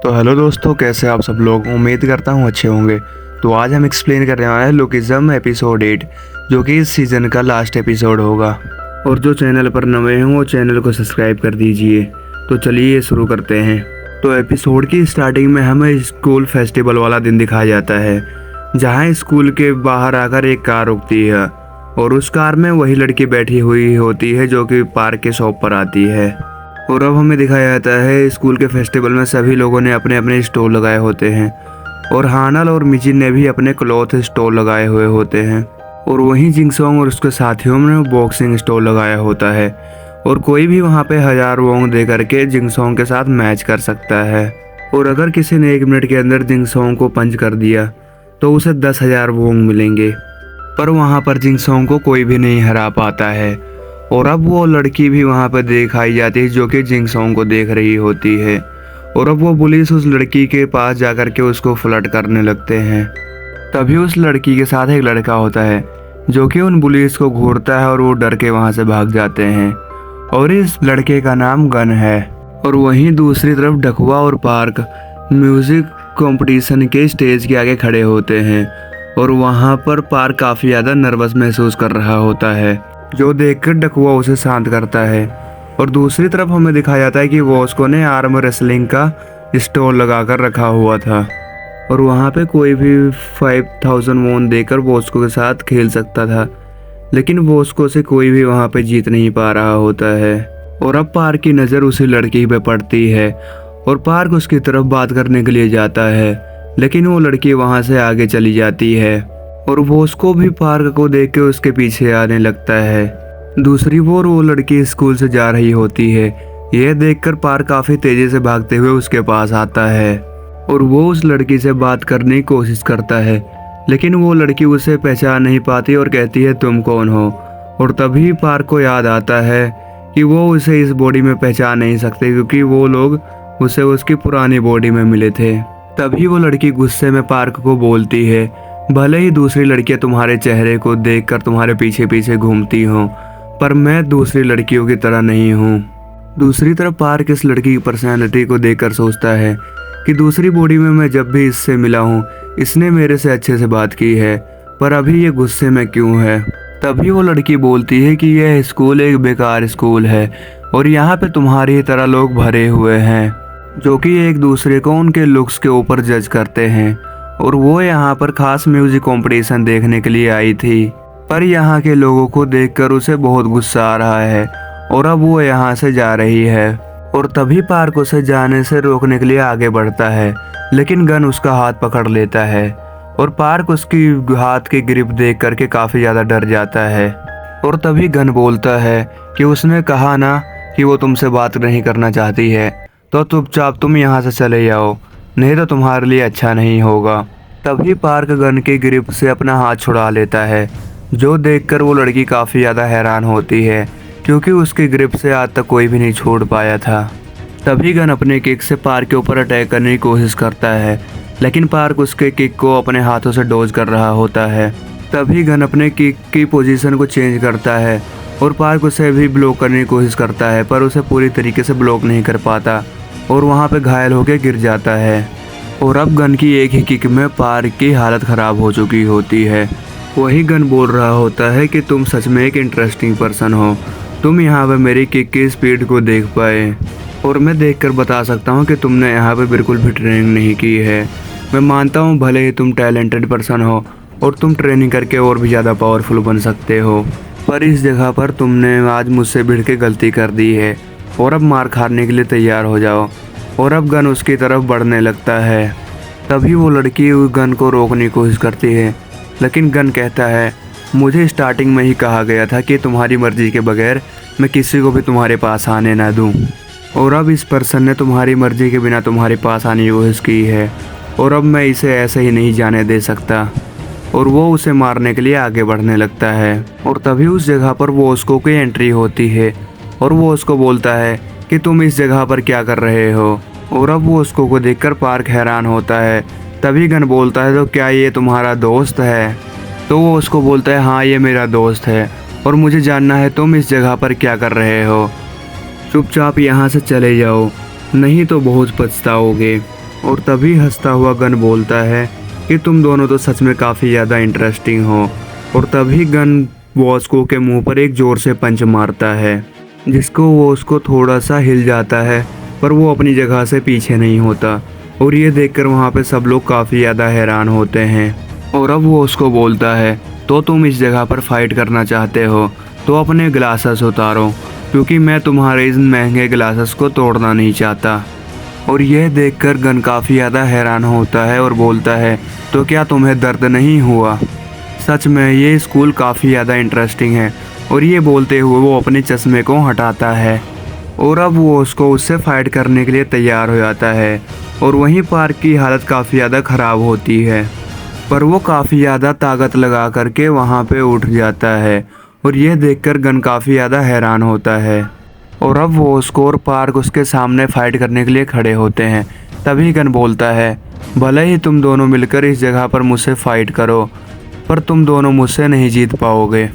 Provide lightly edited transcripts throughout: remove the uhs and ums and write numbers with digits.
तो हेलो दोस्तों, कैसे आप सब लोग। उम्मीद करता हूँ अच्छे होंगे। तो आज हम एक्सप्लेन करने वाले हैं लुकिज्म एपिसोड 8, जो कि इस सीज़न का लास्ट एपिसोड होगा। और जो चैनल पर नए हैं वो चैनल को सब्सक्राइब कर दीजिए। तो चलिए शुरू करते हैं। तो एपिसोड की स्टार्टिंग में हमें स्कूल फेस्टिवल वाला दिन दिखाया जाता है, जहाँ स्कूल के बाहर आकर एक कार रुकती है और उस कार में वही लड़की बैठी हुई होती है जो कि पार्क के शॉप पर आती है। और अब हमें दिखाया जाता है स्कूल के फेस्टिवल में सभी लोगों ने अपने अपने स्टॉल लगाए होते हैं और हानल और मिजिन ने भी अपने क्लॉथ स्टॉल लगाए हुए होते हैं। और वहीं जिंगसोंग और उसके साथियों ने बॉक्सिंग स्टॉल लगाया होता है और कोई भी वहां पे 1000 वोंग दे करके जिंगसोंग के साथ मैच कर सकता है। और अगर किसी ने 1 मिनट के अंदर जिंगसोंग को पंच कर दिया तो उसे 10,000 वोंग मिलेंगे। पर वहां पर जिंगसोंग को कोई भी नहीं हरा पाता है। और अब वो लड़की भी वहां पर दिखाई जाती है जो कि जिंगसोंग को देख रही होती है। और अब वो पुलिस उस लड़की के पास जाकर के उसको फ्लर्ट करने लगते हैं। तभी उस लड़की के साथ एक लड़का होता है जो कि उन पुलिस को घूरता है और वो डर के वहां से भाग जाते हैं। और इस लड़के का नाम गन है। और वहीं दूसरी तरफ डकवा और पार्क म्यूजिक कंपटीशन के स्टेज के आगे खड़े होते हैं और वहां पर पार्क काफी ज्यादा नर्वस महसूस कर रहा होता है, जो देखकर डकवा उसे शांत करता है। और दूसरी तरफ हमें दिखाया जाता है कि वॉस्को ने आर्म रेसलिंग का स्टॉल लगाकर रखा हुआ था और वहां पे कोई भी 5000 वोन देकर वॉस्को के साथ खेल सकता था, लेकिन वॉस्को से कोई भी वहां पे जीत नहीं पा रहा होता है। और अब पार्क की नज़र उसी लड़की पे पड़ती है और पार्क उसकी तरफ बात करने के लिए जाता है, लेकिन वो लड़की वहां से आगे चली जाती है और वॉस्को भी पार्क को देख के उसके पीछे आने लगता है। दूसरी ओर वो लड़की स्कूल से जा रही होती है। यह देखकर पार्क काफी तेजी से भागते हुए उसके पास आता है और वो उस लड़की से बात करने की कोशिश करता है, लेकिन वो लड़की उसे पहचान नहीं पाती और कहती है तुम कौन हो। और तभी पार्क को याद आता है कि वो उसे इस बॉडी में पहचान नहीं सकते क्योंकि वो लोग उसे उसकी पुरानी बॉडी में मिले थे। तभी वो लड़की गुस्से में पार्क को बोलती है, भले ही दूसरी लड़कियां तुम्हारे चेहरे को देखकर तुम्हारे पीछे पीछे घूमती हों, पर मैं दूसरी लड़कियों की तरह नहीं हूँ। दूसरी तरफ पार्क इस लड़की की पर्सनैलिटी को देखकर सोचता है कि दूसरी बॉडी में मैं जब भी इससे मिला हूँ इसने मेरे से अच्छे से बात की है, पर अभी ये गुस्से में क्यों है। तभी वो लड़की बोलती है कि यह स्कूल एक बेकार स्कूल है और यहाँ पे तुम्हारी तरह लोग भरे हुए हैं जो कि एक दूसरे को उनके लुक्स के ऊपर जज करते हैं। और वो यहाँ पर खास म्यूजिक कंपटीशन देखने के लिए आई थी, पर यहाँ के लोगों को देखकर उसे बहुत गुस्सा आ रहा है और अब वो यहाँ से जा रही है। और तभी पार्क उसे जाने से रोकने के लिए आगे बढ़ता है, लेकिन गन उसका हाथ पकड़ लेता है और पार्क उसकी हाथ की ग्रिप देख करके काफी ज्यादा डर जाता है। और तभी गन बोलता है कि उसने कहा ना कि वो तुमसे बात नहीं करना चाहती है, तो चुपचाप तुम यहाँ से चले जाओ, नहीं तो तुम्हारे लिए अच्छा नहीं होगा। तभी पार्क गन की ग्रिप से अपना हाथ छुड़ा लेता है, जो देखकर वो लड़की काफ़ी ज़्यादा हैरान होती है क्योंकि उसकी ग्रिप से आज तक कोई भी नहीं छोड़ पाया था। तभी गन अपने किक से पार्क के ऊपर अटैक करने की कोशिश करता है, लेकिन पार्क उसके किक को अपने हाथों से डॉज कर रहा होता है। तभी गन अपने किक की पोजीशन को चेंज करता है और पार्क उसे भी ब्लॉक करने की कोशिश करता है, पर उसे पूरी तरीके से ब्लॉक नहीं कर पाता और वहाँ पे घायल होकर गिर जाता है। और अब गन की एक ही किक में पार्क की हालत ख़राब हो चुकी होती है। वही गन बोल रहा होता है कि तुम सच में एक इंटरेस्टिंग पर्सन हो, तुम यहाँ पे मेरी किक की स्पीड को देख पाए और मैं देखकर बता सकता हूँ कि तुमने यहाँ पे बिल्कुल भी ट्रेनिंग नहीं की है। मैं मानता हूँ भले ही तुम टैलेंटेड पर्सन हो और तुम ट्रेनिंग करके और भी ज़्यादा पावरफुल बन सकते हो, पर इस जगह पर तुमने आज मुझसे भिड़ के गलती कर दी है और अब मार खाने के लिए तैयार हो जाओ। और अब गन उसकी तरफ बढ़ने लगता है। तभी वो लड़की गन को रोकने की कोशिश करती है, लेकिन गन कहता है मुझे स्टार्टिंग में ही कहा गया था कि तुम्हारी मर्जी के बगैर मैं किसी को भी तुम्हारे पास आने ना दूं। और अब इस पर्सन ने तुम्हारी मर्जी के बिना तुम्हारे पास आने की कोशिश की है और अब मैं इसे ऐसे ही नहीं जाने दे सकता। और वो उसे मारने के लिए आगे बढ़ने लगता है। और तभी उस जगह पर वॉस्को की एंट्री होती है और वो उसको बोलता है कि तुम इस जगह पर क्या कर रहे हो। और अब वो उसको को देखकर पार्क हैरान होता है। तभी गन बोलता है तो क्या ये तुम्हारा दोस्त है। तो वो उसको बोलता है हाँ ये मेरा दोस्त है और मुझे जानना है तुम इस जगह पर क्या कर रहे हो, चुपचाप यहाँ से चले जाओ नहीं तो बहुत पछताओगे। और तभी हंसता हुआ गन बोलता है कि तुम दोनों तो सच में काफ़ी ज़्यादा इंटरेस्टिंग हो। और तभी गन वॉस्को के मुंह पर एक ज़ोर से पंच मारता है, जिसको वॉस्को थोड़ा सा हिल जाता है, पर वो अपनी जगह से पीछे नहीं होता। और ये देखकर वहाँ पे सब लोग काफ़ी ज़्यादा हैरान होते हैं। और अब वो उसको बोलता है, तो तुम इस जगह पर फाइट करना चाहते हो तो अपने ग्लासेस उतारो, क्योंकि मैं तुम्हारे इस महंगे ग्लासेस को तोड़ना नहीं चाहता। और यह देखकर गन काफ़ी ज़्यादा हैरान होता है और बोलता है, तो क्या तुम्हें दर्द नहीं हुआ? सच में ये स्कूल काफ़ी ज़्यादा इंटरेस्टिंग है। और ये बोलते हुए वो अपने चश्मे को हटाता है और अब वो उससे फाइट करने के लिए तैयार हो जाता है। और वहीं पार्क की हालत काफ़ी ज़्यादा ख़राब होती है, पर वो काफ़ी ज़्यादा ताकत लगा करके वहाँ पे उठ जाता है। और यह देखकर गन काफ़ी ज़्यादा हैरान होता है। और अब वो और पार्क उसके सामने फाइट करने के लिए खड़े होते हैं। तभी गन बोलता है, भले ही तुम दोनों मिलकर इस जगह पर मुझसे फाइट करो, पर तुम दोनों मुझसे नहीं जीत पाओगे।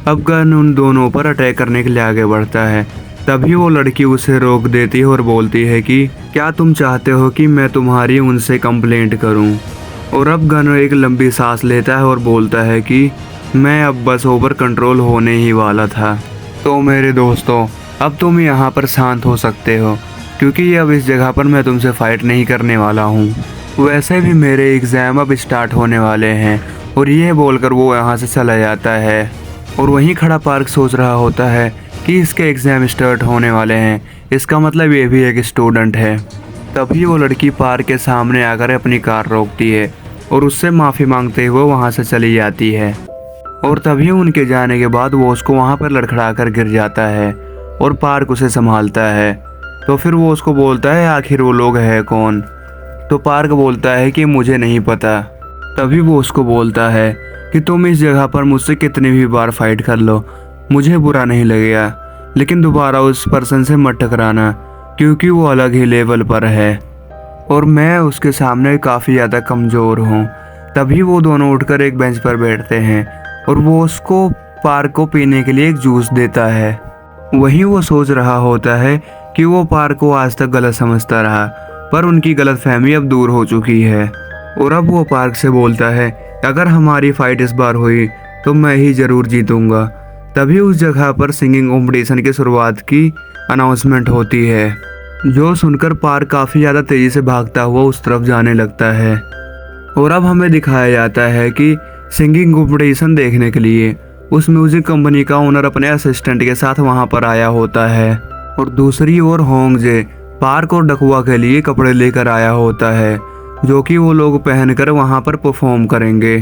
अब गन उन दोनों पर अटैक करने के लिए आगे बढ़ता है। तभी वो लड़की उसे रोक देती है और बोलती है कि क्या तुम चाहते हो कि मैं तुम्हारी उनसे कंप्लेंट करूं? और अब गन एक लंबी सांस लेता है और बोलता है कि मैं अब बस ओवर कंट्रोल होने ही वाला था। तो मेरे दोस्तों, अब तुम यहाँ पर शांत हो सकते हो, क्योंकि अब इस जगह पर मैं तुमसे फाइट नहीं करने वाला हूँ। वैसे भी मेरे एग्ज़ाम अब स्टार्ट होने वाले हैं। और ये बोलकर वो यहाँ से चला जाता है। और वहीं खड़ा पार्क सोच रहा होता है कि इसके एग्ज़ाम स्टार्ट होने वाले हैं, इसका मतलब ये भी एक स्टूडेंट है। तभी वो लड़की पार्क के सामने आकर अपनी कार रोकती है और उससे माफ़ी मांगते हुए वहाँ से चली जाती है। और तभी उनके जाने के बाद वो उसको वहाँ पर लड़खड़ा कर गिर जाता है और पार्क उसे संभालता है। तो फिर वो उसको बोलता है, आखिर वो लोग है कौन? तो पार्क बोलता है कि मुझे नहीं पता। तभी वो उसको बोलता है कि तुम इस जगह पर मुझसे कितनी भी बार फाइट कर लो, मुझे बुरा नहीं लगेगा, लेकिन दोबारा उस पर्सन से मत टकराना, क्योंकि वो अलग ही लेवल पर है और मैं उसके सामने काफ़ी ज़्यादा कमज़ोर हूँ। तभी वो दोनों उठकर एक बेंच पर बैठते हैं और वो उसको पार्क को पीने के लिए एक जूस देता है। वहीं वो सोच रहा होता है कि वो पार्क को आज तक गलत समझता रहा, पर उनकी गलतफहमी अब दूर हो चुकी है। और अब वो पार्क से बोलता है, अगर हमारी फाइट इस बार हुई तो मैं ही ज़रूर जीतूंगा। तभी उस जगह पर सिंगिंग कॉम्पिटिशन की शुरुआत की अनाउंसमेंट होती है, जो सुनकर पार्क काफ़ी ज़्यादा तेज़ी से भागता हुआ उस तरफ जाने लगता है। और अब हमें दिखाया जाता है कि सिंगिंग कॉम्पिटिशन देखने के लिए उस म्यूजिक कंपनी का ओनर अपने असिस्टेंट के साथ वहां पर आया होता है। और दूसरी ओर होंगजे पार्क और डकुआ के लिए कपड़े लेकर आया होता है, जो कि वो लोग पहनकर वहां पर परफॉर्म करेंगे।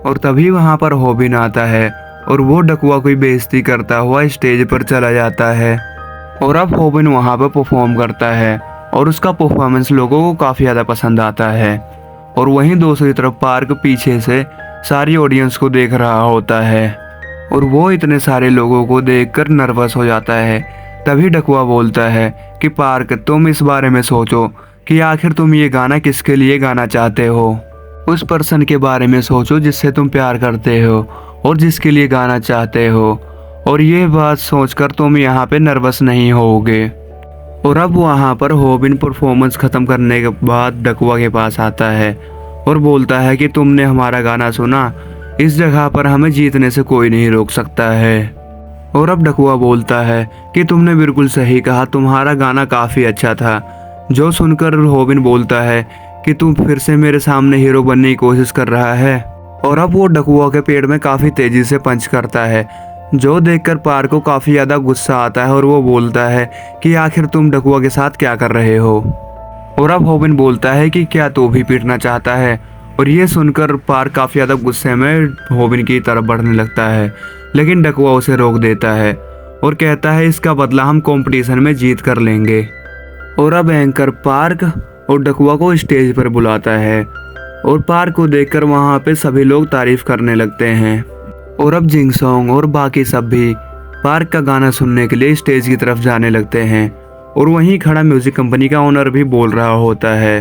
और तभी वहां पर होबिन आता है और वो डकुआ की बेइज्जती करता हुआ स्टेज पर चला जाता है। और अब होबिन वहां पर परफॉर्म करता है और उसका परफॉर्मेंस लोगों को काफ़ी ज़्यादा पसंद आता है। और वहीं दूसरी तरफ पार्क पीछे से सारी ऑडियंस को देख रहा होता है और वो इतने सारे लोगों को देखकर नर्वस हो जाता है। तभी डकुआ बोलता है कि पार्क, तुम इस बारे में सोचो कि आखिर तुम ये गाना किसके लिए गाना चाहते हो। उस पर्सन के बारे में सोचो जिससे तुम प्यार करते हो और जिसके लिए गाना चाहते हो। और ये बात सोचकर तुम यहाँ पे नर्वस नहीं होगे। और अब वहाँ पर होबिन परफॉर्मेंस ख़त्म करने के बाद डकुआ के पास आता है और बोलता है कि तुमने हमारा गाना सुना, इस जगह पर हमें जीतने से कोई नहीं रोक सकता है। और अब डकुआ बोलता है कि तुमने बिल्कुल सही कहा, तुम्हारा गाना काफ़ी अच्छा था। जो सुनकर होबिन बोलता है कि तुम फिर से मेरे सामने हीरो बनने की कोशिश कर रहा है। और अब वो डकुआ के पेट में काफ़ी तेज़ी से पंच करता है, जो देखकर पार्क को काफ़ी ज़्यादा गुस्सा आता है और वो बोलता है कि आखिर तुम डकुआ के साथ क्या कर रहे हो। और अब होबिन बोलता है कि क्या तू भी पीटना चाहता है। और ये सुनकर पार्क काफ़ी ज़्यादा गुस्से में होबिन की तरफ बढ़ने लगता है, लेकिन डकुआ उसे रोक देता है और कहता है इसका बदला हम कंपटीशन में जीत कर लेंगे। और अब एंकर पार्क और डकुआ को स्टेज पर बुलाता है और पार्क को देखकर वहाँ पे सभी लोग तारीफ करने लगते हैं। और अब जिंगसोंग और बाकी सब भी पार्क का गाना सुनने के लिए स्टेज की तरफ जाने लगते हैं। और वहीं खड़ा म्यूजिक कंपनी का ओनर भी बोल रहा होता है,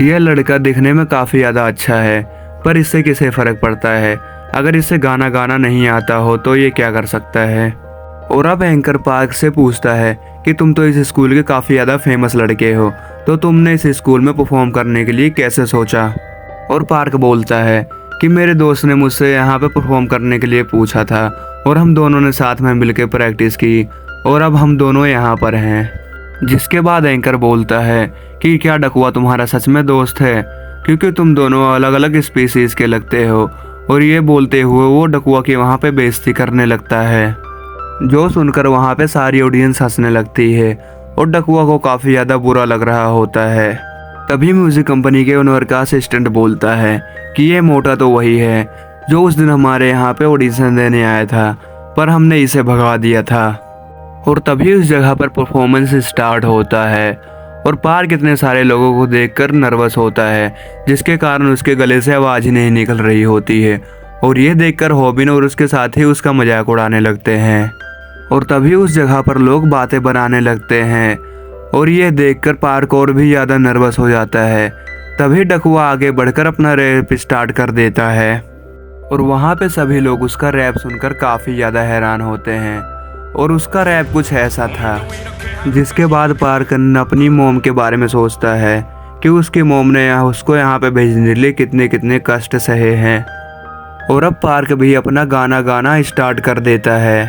यह लड़का दिखने में काफ़ी ज़्यादा अच्छा है, पर इससे किसे फ़र्क पड़ता है, अगर इसे गाना गाना नहीं आता हो तो ये क्या कर सकता है। और अब एंकर पार्क से पूछता है कि तुम तो इस स्कूल के काफ़ी ज़्यादा फेमस लड़के हो, तो तुमने इस स्कूल में परफॉर्म करने के लिए कैसे सोचा? और पार्क बोलता है कि मेरे दोस्त ने मुझसे यहाँ पे परफॉर्म करने के लिए पूछा था और हम दोनों ने साथ में मिलकर प्रैक्टिस की और अब हम दोनों यहाँ पर हैं। जिसके बाद एंकर बोलता है कि क्या डकुआ तुम्हारा सच में दोस्त है, क्योंकि तुम दोनों अलग अलग स्पीसीज के लगते हो। और ये बोलते हुए वो डकुआ की वहाँ पे बेइज्जती करने लगता है, जो सुनकर वहाँ पे सारी ऑडियंस हंसने लगती है और डकुआ को काफ़ी ज़्यादा बुरा लग रहा होता है। तभी म्यूजिक कंपनी के ओनर का असिस्टेंट बोलता है कि ये मोटा तो वही है जो उस दिन हमारे यहाँ पे ऑडिशन देने आया था, पर हमने इसे भगा दिया था। और तभी उस जगह पर परफॉर्मेंस स्टार्ट होता है और पार्क इतने सारे लोगों को देखकर नर्वस होता है, जिसके कारण उसके गले से आवाज़ ही नहीं निकल रही होती है। और ये देखकर हॉबिन और उसके साथी उसका मजाक उड़ाने लगते हैं। और तभी उस जगह पर लोग बातें बनाने लगते हैं और ये देखकर पार्क और भी ज़्यादा नर्वस हो जाता है। तभी डकुआ आगे बढ़कर अपना रैप स्टार्ट कर देता है और वहाँ पे सभी लोग उसका रैप सुनकर काफ़ी ज़्यादा हैरान होते हैं। और उसका रैप कुछ ऐसा था। जिसके बाद पार्क अपनी मोम के बारे में सोचता है कि उसकी मोम ने उसको यहाँ पे भेजने के लिए कितने कितने कष्ट सहे हैं। और अब पार्क भी अपना गाना गाना स्टार्ट कर देता है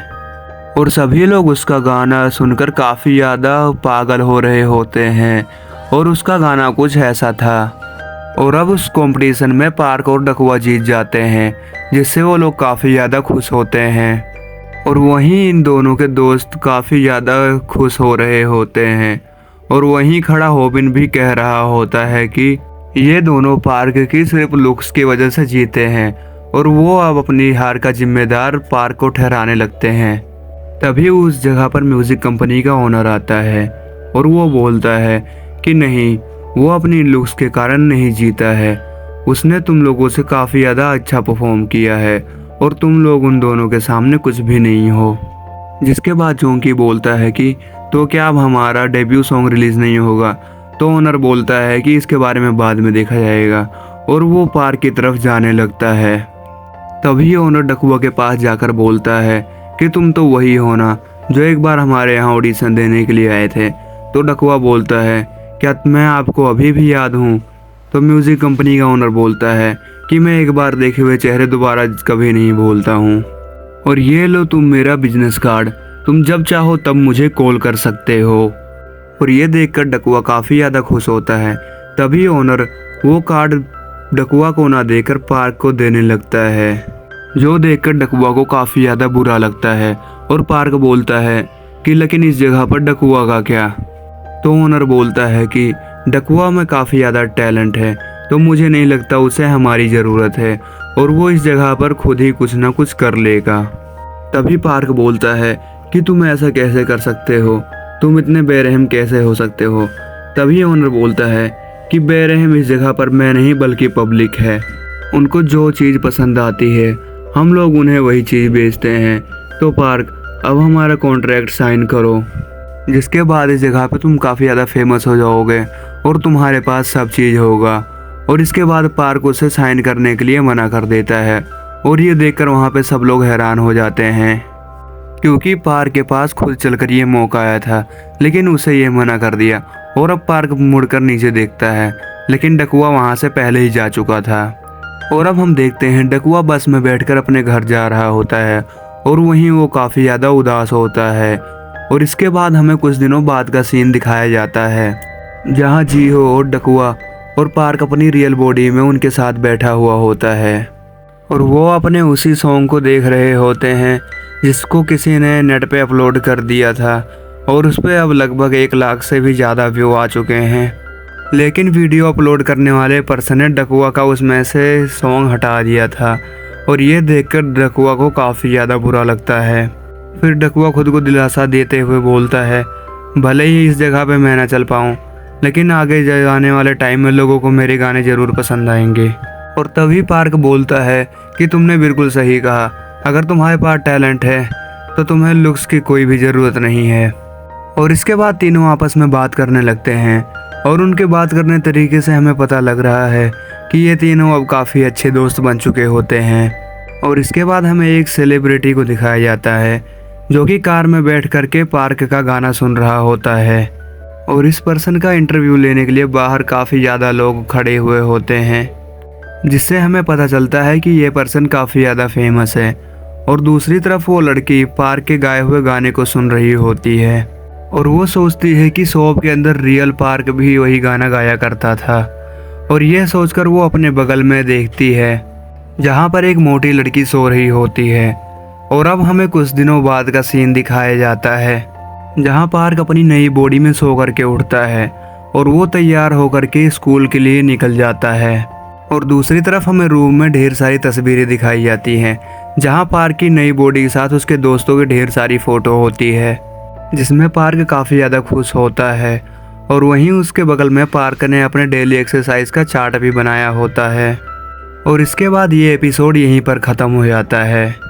और सभी लोग उसका गाना सुनकर काफ़ी ज़्यादा पागल हो रहे होते हैं। और उसका गाना कुछ ऐसा था। और अब उस कंपटीशन में पार्क और डकुआ जीत जाते हैं, जिससे वो लोग काफ़ी ज़्यादा खुश होते हैं। और वहीं इन दोनों के दोस्त काफ़ी ज़्यादा खुश हो रहे होते हैं। और वहीं खड़ा हॉबिन भी कह रहा होता है कि ये दोनों पार्क की सिर्फ लुक्स की वजह से जीते हैं और वो अब अपनी हार का जिम्मेदार पार्क को ठहराने लगते हैं। तभी उस जगह पर म्यूज़िक कंपनी का ओनर आता है और वो बोलता है कि नहीं, वो अपनी लुक्स के कारण नहीं जीता है। उसने तुम लोगों से काफ़ी ज़्यादा अच्छा परफॉर्म किया है और तुम लोग उन दोनों के सामने कुछ भी नहीं हो। जिसके बाद चोंकी बोलता है कि तो क्या अब हमारा डेब्यू सॉन्ग रिलीज़ नहीं होगा? तो ओनर बोलता है कि इसके बारे में बाद में देखा जाएगा और वो पार्क की तरफ जाने लगता है। तभी ओनर डकुआ के पास जाकर बोलता है कि तुम तो वही हो ना जो एक बार हमारे यहाँ ऑडिशन देने के लिए आए थे। तो डकुआ बोलता है क्या मैं आपको अभी भी याद हूँ? तो म्यूज़िक कंपनी का ओनर बोलता है कि मैं एक बार देखे हुए चेहरे दोबारा कभी नहीं भूलता हूँ। और ये लो तुम मेरा बिजनेस कार्ड, तुम जब चाहो तब मुझे कॉल कर सकते हो। और ये देखकर डकुआ काफ़ी ज़्यादा खुश होता है। तभी ओनर वो कार्ड डकुआ को ना देकर पार्क को देने लगता है, जो देखकर डकुआ को काफ़ी ज़्यादा बुरा लगता है। और पार्क बोलता है कि लेकिन इस जगह पर डकुआ का क्या? तो ओनर बोलता है कि डकुआ में काफ़ी ज़्यादा टैलेंट है, तो मुझे नहीं लगता उसे हमारी ज़रूरत है और वो इस जगह पर खुद ही कुछ ना कुछ कर लेगा। तभी पार्क बोलता है कि तुम ऐसा कैसे कर सकते हो, तुम इतने बेरहम कैसे हो सकते हो? तभी ओनर बोलता है कि बेरहम इस जगह पर मैं नहीं बल्कि पब्लिक है। उनको जो चीज़ पसंद आती है हम लोग उन्हें वही चीज़ बेचते हैं। तो पार्क अब हमारा कॉन्ट्रैक्ट साइन करो, जिसके बाद इस जगह पे तुम काफ़ी ज़्यादा फेमस हो जाओगे और तुम्हारे पास सब चीज़ होगा। और इसके बाद पार्क उसे साइन करने के लिए मना कर देता है और ये देखकर वहाँ पे सब लोग हैरान हो जाते हैं, क्योंकि पार्क के पास खुद चलकर ये मौका आया था लेकिन उसे ये मना कर दिया। और अब पार्क मुड़कर नीचे देखता है, लेकिन डकुआ वहाँ से पहले ही जा चुका था। और अब हम देखते हैं डकुआ बस में बैठकर अपने घर जा रहा होता है और वहीं वो काफ़ी ज़्यादा उदास होता है। और इसके बाद हमें कुछ दिनों बाद का सीन दिखाया जाता है, जहाँ जीहो और डकुआ और पार्क अपनी रियल बॉडी में उनके साथ बैठा हुआ होता है और वो अपने उसी सॉन्ग को देख रहे होते हैं जिसको किसी ने नेट पे अपलोड कर दिया था और उस पर अब लगभग 1 लाख से भी ज़्यादा व्यू आ चुके हैं। लेकिन वीडियो अपलोड करने वाले पर्सन ने डकुआ का उसमें से सॉन्ग हटा दिया था और ये देखकर डकुआ को काफ़ी ज़्यादा बुरा लगता है। फिर डकुआ खुद को दिलासा देते हुए बोलता है भले ही इस जगह पे मैं ना चल पाऊँ, लेकिन आगे जाने वाले टाइम में लोगों को मेरे गाने ज़रूर पसंद आएंगे। और तभी पार्क बोलता है कि तुमने बिल्कुल सही कहा, अगर तुम्हारे पास टैलेंट है तो तुम्हें लुक्स की कोई भी ज़रूरत नहीं है। और इसके बाद तीनों आपस में बात करने लगते हैं और उनके बात करने तरीके से हमें पता लग रहा है कि ये तीनों अब काफ़ी अच्छे दोस्त बन चुके होते हैं। और इसके बाद हमें एक सेलिब्रिटी को दिखाया जाता है जो कि कार में बैठ करके पार्क का गाना सुन रहा होता है। और इस पर्सन का इंटरव्यू लेने के लिए बाहर काफ़ी ज़्यादा लोग खड़े हुए होते हैं, जिससे हमें पता चलता है कि ये पर्सन काफ़ी ज़्यादा फेमस है। और दूसरी तरफ वो लड़की पार्क के गाए हुए गाने को सुन रही होती है और वो सोचती है कि शॉप के अंदर रियल पार्क भी वही गाना गाया करता था। और यह सोचकर वो अपने बगल में देखती है जहाँ पर एक मोटी लड़की सो रही होती है। और अब हमें कुछ दिनों बाद का सीन दिखाया जाता है जहाँ पार्क अपनी नई बॉडी में सो करके उठता है और वो तैयार होकर के स्कूल के लिए निकल जाता है। और दूसरी तरफ हमें रूम में ढेर सारी तस्वीरें दिखाई जाती हैं जहाँ पार्क की नई बॉडी के साथ उसके दोस्तों की ढेर सारी फ़ोटो होती है, जिसमें पार्क काफ़ी ज़्यादा खुश होता है। और वहीं उसके बगल में पार्क ने अपने डेली एक्सरसाइज का चार्ट भी बनाया होता है। और इसके बाद ये एपिसोड यहीं पर ख़त्म हो जाता है।